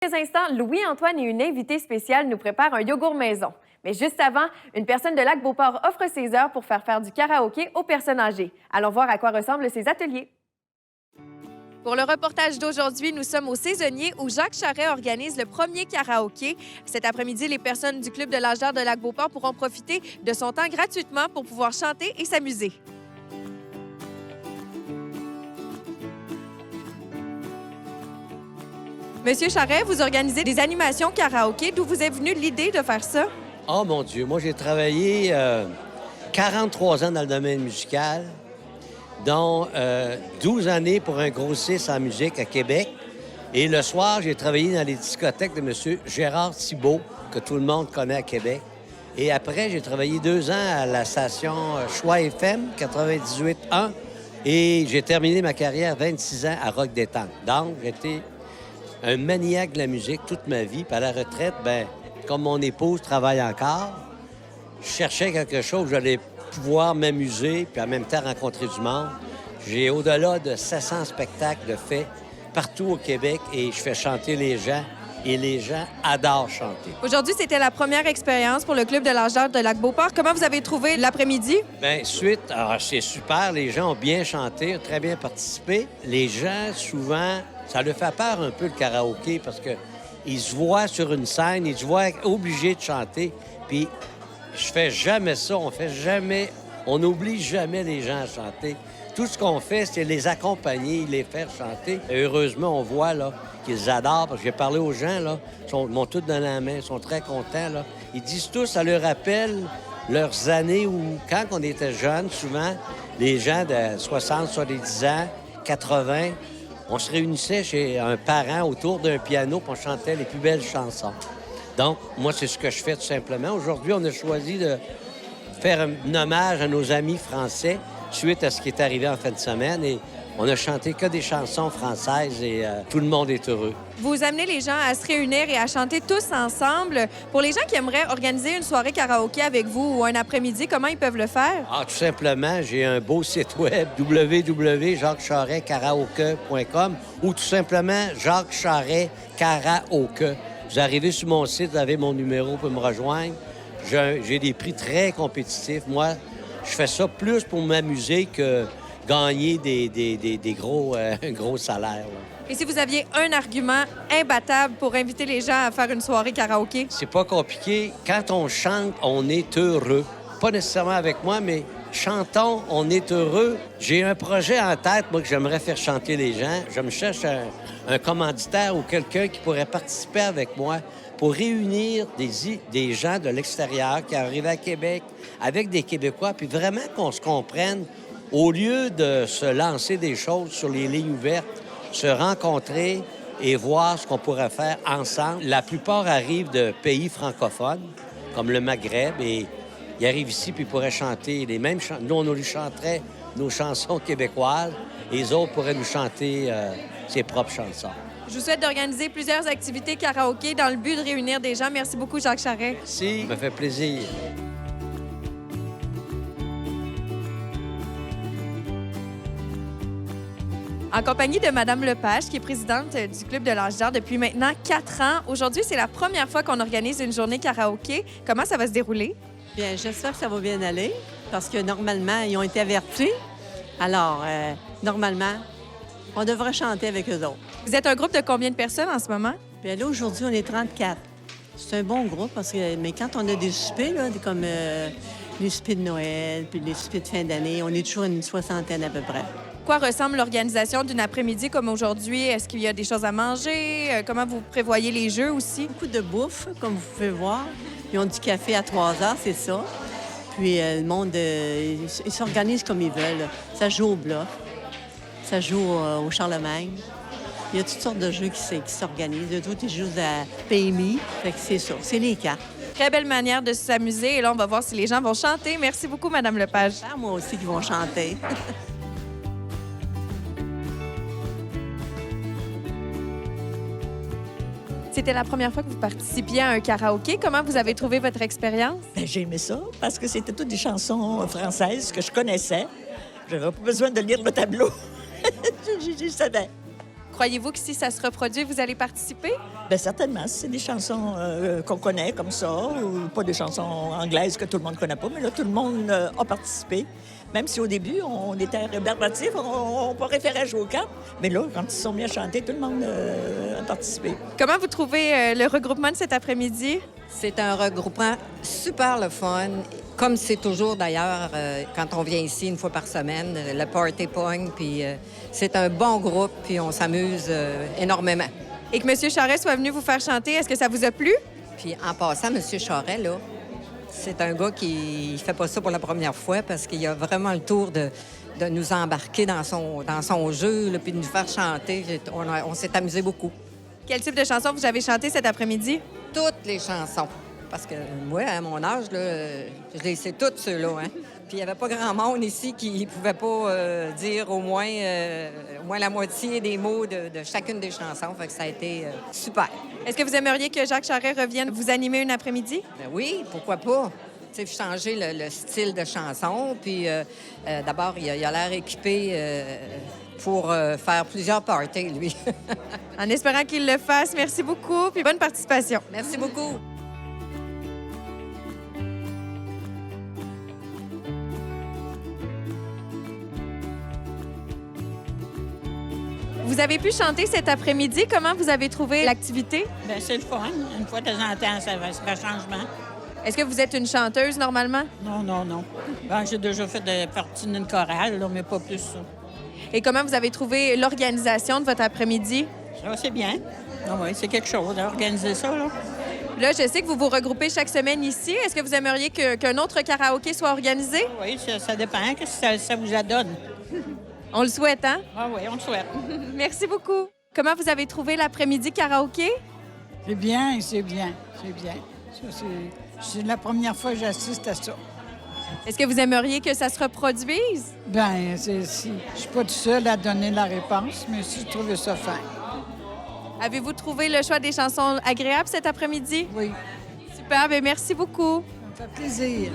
Quelques instants, Louis-Antoine et une invitée spéciale nous préparent un yogourt maison. Mais juste avant, une personne de Lac-Beauport offre ses heures pour faire du karaoké aux personnes âgées. Allons voir à quoi ressemblent ces ateliers. Pour le reportage d'aujourd'hui, nous sommes au Saisonnier où Jacques Charest organise le premier karaoké. Cet après-midi, les personnes du Club de l'âge d'or de Lac-Beauport pourront profiter de son temps gratuitement pour pouvoir chanter et s'amuser. Monsieur Charest, vous organisez des animations karaoké. D'où vous est venue l'idée de faire ça? Oh mon Dieu, moi j'ai travaillé 43 ans dans le domaine musical, dont 12 années pour un grossiste en musique à Québec. Et le soir, j'ai travaillé dans les discothèques de M. Gérard Thibault, que tout le monde connaît à Québec. Et après, j'ai travaillé 2 ans à la station Choix FM 98.1 et j'ai terminé ma carrière 26 ans à Rock Détente. Donc, j'étais un maniaque de la musique toute ma vie. Puis à la retraite, ben comme mon épouse travaille encore, je cherchais quelque chose où j'allais pouvoir m'amuser puis en même temps rencontrer du monde. J'ai au-delà de 700 spectacles de faits partout au Québec et je fais chanter les gens et les gens adorent chanter. Aujourd'hui, c'était la première expérience pour le Club de l'âge d'or de Lac-Beauport. Comment vous avez trouvé l'après-midi? Bien, c'est super. Les gens ont bien chanté, ont très bien participé. Les gens, souvent, ça leur fait peur un peu le karaoké parce que ils se voient sur une scène, ils se voient obligés de chanter. Puis je fais jamais ça, on n'oblige jamais les gens à chanter. Tout ce qu'on fait, c'est les accompagner, les faire chanter. Et heureusement, on voit là qu'ils adorent, parce que j'ai parlé aux gens, là, ils m'ont tous donné la main, ils sont très contents. Là. Ils disent tous, ça leur rappelle leurs années où, quand on était jeunes, souvent, les gens de 60, 70 ans, 80, on se réunissait chez un parent autour d'un piano puis on chantait les plus belles chansons. Donc, moi, c'est ce que je fais tout simplement. Aujourd'hui, on a choisi de faire un hommage à nos amis français suite à ce qui est arrivé en fin de semaine. Et on a chanté que des chansons françaises et tout le monde est heureux. Vous amenez les gens à se réunir et à chanter tous ensemble. Pour les gens qui aimeraient organiser une soirée karaoké avec vous ou un après-midi, comment ils peuvent le faire? Ah, tout simplement, j'ai un beau site web, www.jacquescharestkaraoke.com ou tout simplement Jacques Charest Karaoke. Vous arrivez sur mon site, vous avez mon numéro pour me rejoindre. J'ai des prix très compétitifs. Moi, je fais ça plus pour m'amuser que gagner des gros, gros salaires. Là. Et si vous aviez un argument imbattable pour inviter les gens à faire une soirée karaoké? C'est pas compliqué. Quand on chante, on est heureux. Pas nécessairement avec moi, mais chantons, on est heureux. J'ai un projet en tête, moi, que j'aimerais faire chanter les gens. Je me cherche un commanditaire ou quelqu'un qui pourrait participer avec moi pour réunir des gens de l'extérieur qui arrivent à Québec avec des Québécois, puis vraiment qu'on se comprenne, au lieu de se lancer des choses sur les lignes ouvertes, se rencontrer et voir ce qu'on pourrait faire ensemble. La plupart arrivent de pays francophones, comme le Maghreb, et ils arrivent ici puis ils pourraient chanter les mêmes chansons. Nous, on nous chanterait nos chansons québécoises et les autres pourraient nous chanter ses propres chansons. Je vous souhaite d'organiser plusieurs activités karaoké dans le but de réunir des gens. Merci beaucoup, Jacques Charest. Merci, ça me fait plaisir. En compagnie de Mme Lepage, qui est présidente du Club de l'âge d'or depuis maintenant 4 ans. Aujourd'hui, c'est la première fois qu'on organise une journée karaoké. Comment ça va se dérouler? Bien, j'espère que ça va bien aller parce que normalement, ils ont été avertis. Alors, normalement, on devrait chanter avec eux autres. Vous êtes un groupe de combien de personnes en ce moment? Bien là, aujourd'hui, on est 34. C'est un bon groupe parce que, mais quand on a des soupers, là, comme les soupers de Noël puis les soupers de fin d'année, on est toujours une 60aine à peu près. Quoi ressemble l'organisation d'une après-midi comme aujourd'hui? Est-ce qu'il y a des choses à manger? Comment vous prévoyez les jeux aussi? Beaucoup de bouffe, comme vous pouvez voir. Ils ont du café à 3 heures, c'est ça. Puis le monde, ils s'organisent comme ils veulent. Ça joue au bluff. Ça joue au Charlemagne. Il y a toutes sortes de jeux qui s'organisent. De tout, ils jouent à PMI. Fait que c'est ça. C'est les cartes. Très belle manière de s'amuser. Et là, on va voir si les gens vont chanter. Merci beaucoup, Mme Lepage. Ah, moi aussi, qui vont chanter. C'était la première fois que vous participiez à un karaoké. Comment vous avez trouvé votre expérience? Bien, j'ai aimé ça parce que c'était toutes des chansons françaises que je connaissais. Je n'avais pas besoin de lire le tableau. Je savais. Croyez-vous que si ça se reproduit, vous allez participer? Bien, certainement, si c'est des chansons qu'on connaît comme ça, ou pas des chansons anglaises que tout le monde ne connaît pas, mais là, tout le monde a participé. Même si au début, on était rébarbatifs, on préférait jouer aux cartes. Mais là, quand ils se sont mis à chanter, tout le monde a participé. Comment vous trouvez le regroupement de cet après-midi? C'est un regroupement super le fun, comme c'est toujours d'ailleurs quand on vient ici une fois par semaine, le party pogne, puis c'est un bon groupe, puis on s'amuse énormément. Et que M. Charest soit venu vous faire chanter, est-ce que ça vous a plu? Puis en passant, M. Charest, là, c'est un gars qui fait pas ça pour la première fois parce qu'il a vraiment le tour de nous embarquer dans son jeu, là, puis de nous faire chanter. On s'est amusé beaucoup. Quel type de chanson vous avez chanté cet après-midi? Toutes les chansons. Parce que moi, à mon âge, là, je les sais toutes, ceux-là. Hein? Puis il n'y avait pas grand monde ici qui ne pouvait pas dire au moins la moitié des mots de chacune des chansons. Fait que ça a été super. Est-ce que vous aimeriez que Jacques Charest revienne vous animer une après-midi? Ben oui, pourquoi pas? Tu sais, changer le style de chanson. Puis d'abord, il a l'air équipé pour faire plusieurs parties, lui. En espérant qu'il le fasse, merci beaucoup, puis bonne participation. Merci beaucoup. Vous avez pu chanter cet après-midi. Comment vous avez trouvé l'activité? Bien, c'est le fun. Une fois de temps en temps, ça fait changement. Est-ce que vous êtes une chanteuse normalement? Non. Ben, j'ai déjà fait partie d'une chorale, là, mais pas plus ça. Et comment vous avez trouvé l'organisation de votre après-midi? Ça, c'est bien. Ah oui, c'est quelque chose d'organiser ça, là. Là, je sais que vous vous regroupez chaque semaine ici. Est-ce que vous aimeriez qu'un autre karaoké soit organisé? Oui, ça dépend. Qu'est-ce que ça vous adonne? On le souhaite, hein? Ah oui, on le souhaite. Merci beaucoup. Comment vous avez trouvé l'après-midi karaoké? C'est bien. Ça, c'est la première fois que j'assiste à ça. Est-ce que vous aimeriez que ça se reproduise? Bien, je suis pas toute seule à donner la réponse, mais je trouve ça fin. Avez-vous trouvé le choix des chansons agréables cet après-midi? Oui, Super, bien merci beaucoup. ça me fait plaisir.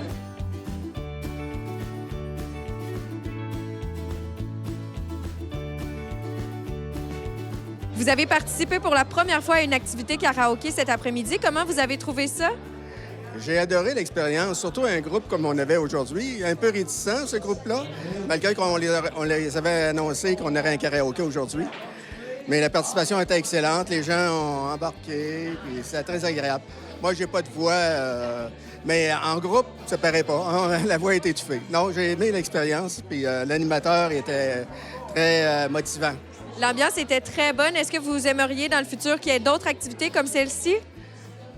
Vous avez participé pour la première fois à une activité karaoké cet après-midi. Comment vous avez trouvé ça? J'ai adoré l'expérience, surtout un groupe comme on avait aujourd'hui. Un peu réticent, ce groupe-là, malgré qu'on les avait annoncé qu'on aurait un karaoké aujourd'hui. Mais la participation était excellente, les gens ont embarqué, puis c'était très agréable. Moi, j'ai pas de voix, mais en groupe, ça paraît pas. La voix est étouffée. Non, j'ai aimé l'expérience, puis l'animateur était très motivant. L'ambiance était très bonne. Est-ce que vous aimeriez dans le futur qu'il y ait d'autres activités comme celle-ci?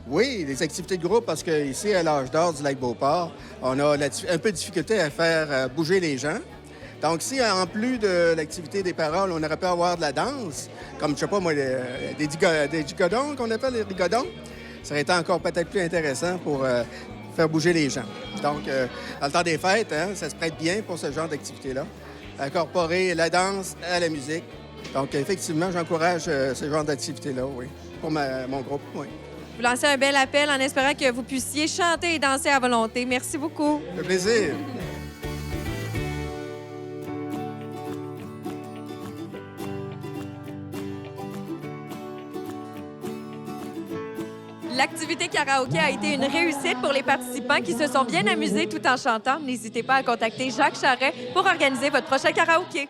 Oui, des activités de groupe, parce qu'ici, à l'âge d'or du Lac-Beauport, on a un peu de difficulté à faire bouger les gens. Donc, si en plus de l'activité des paroles, on aurait pu avoir de la danse, comme, je sais pas moi, des digodons, qu'on appelle les rigodons, ça aurait été encore peut-être plus intéressant pour faire bouger les gens. Donc, dans le temps des fêtes, hein, ça se prête bien pour ce genre d'activité-là. Incorporer la danse à la musique. Donc, effectivement, j'encourage ce genre d'activité-là, oui, pour mon groupe, oui. Vous lancez un bel appel en espérant que vous puissiez chanter et danser à volonté. Merci beaucoup. Ça fait plaisir. L'activité karaoké a été une réussite pour les participants qui se sont bien amusés tout en chantant. N'hésitez pas à contacter Jacques Charest pour organiser votre prochain karaoké.